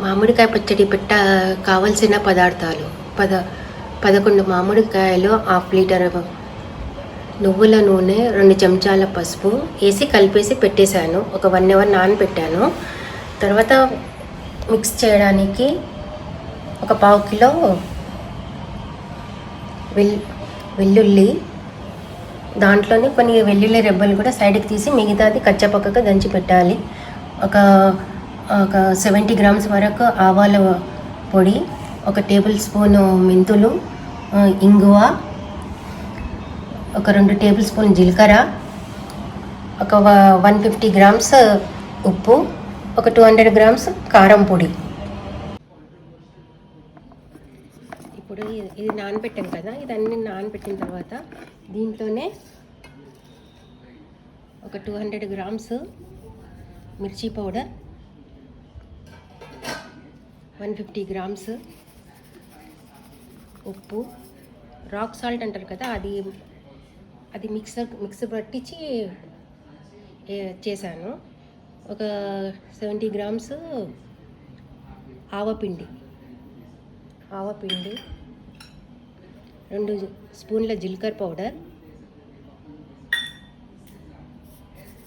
మామిడికాయ పచ్చడి కావలసిన పదార్థాలు 11 మామిడికాయలు, హాఫ్ లీటర్ నువ్వుల నూనె, 2 చెంచాల పసుపు వేసి కలిపేసి పెట్టేశాను. ఒక 1 అవర్ నానబెట్టాను. తర్వాత మిక్స్ చేయడానికి ఒక 1/2 కిలో వెల్లుల్లి, దాంట్లోనే కొన్ని వెల్లుల్లి రెబ్బలు కూడా సైడ్కి తీసి మిగతాది కచ్చపక్కగా దంచి పెట్టాలి. ఒక 70 గ్రామ్స్ వరకు ఆవాల పొడి, 1 టేబుల్ స్పూన్ మెంతులు, ఇంగువ, ఒక 2 టేబుల్ స్పూన్ జీలకర్ర, ఒక 150 గ్రామ్స్ ఉప్పు, ఒక 200 గ్రామ్స్ కారం పొడి. ఇప్పుడు ఇది నానబెట్టాం కదా, ఇదన్నీ నానబెట్టిన తర్వాత దీంట్లోనే ఒక 200 గ్రామ్స్ మిర్చి పౌడర్, 150 గ్రామ్స్ ఉప్పు, రాక్ సాల్ట్ అంటారు కదా, అది మిక్సర్ పట్టించి చేశాను. ఒక 70 గ్రామ్స్ ఆవపిండి, 2 స్పూన్ల జీలకర్ర పౌడర్,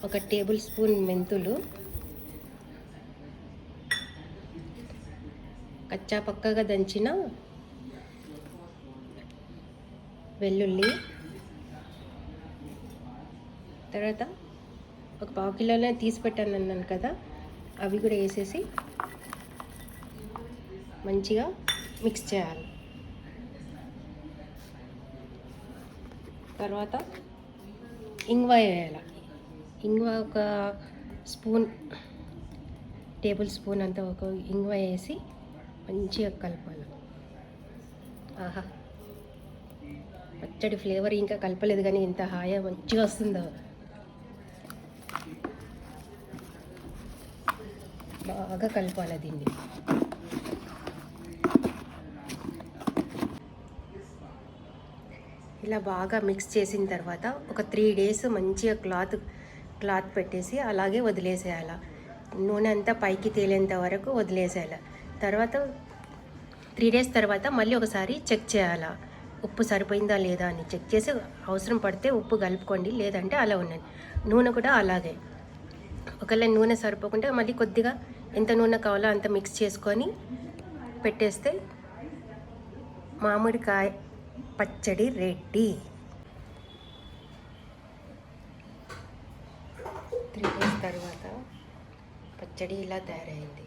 1 టేబుల్ స్పూన్ మెంతులు, కచ్చా పక్కగా దంచిన వెల్లుల్లి, తర్వాత ఒక 1/2 కిలోనే తీసి పెట్టాను అన్నాను కదా, అవి కూడా వేసేసి మంచిగా మిక్స్ చేయాలి. తర్వాత ఇంగువ వేయాలి. ఇంగువ ఒక టేబుల్ స్పూన్ అంతా ఒక ఇంగువ వేసి మంచిగా కలపాలి. ఆహా, పచ్చడి ఫ్లేవర్ ఇంకా కలపలేదు కానీ ఇంత హాయిగా మంచిగా వస్తుందో. బాగా కలపాలి దీన్ని. ఇలా బాగా మిక్స్ చేసిన తర్వాత ఒక 3 డేస్ మంచిగా క్లాత్ పెట్టేసి అలాగే వదిలేసేయాలి. నూనె అంతా పైకి తేలేంత వరకు వదిలేసేయాలి. తర్వాత 3 డేస్ తర్వాత మళ్ళీ ఒకసారి చెక్ చేయాలి, ఉప్పు సరిపోయిందా లేదా అని చెక్ చేసి అవసరం పడితే ఉప్పు కలుపుకోండి, లేదంటే అలా ఉండండి. నూనె కూడా అలాగే, ఒకవేళ నూనె సరిపోకుంటే మళ్ళీ కొద్దిగా ఎంత నూనె కావాలో అంత మిక్స్ చేసుకొని పెట్టేస్తే మామిడికాయ పచ్చడి రెడీ. 3 డేస్ తర్వాత పచ్చడి ఇలా తయారైంది.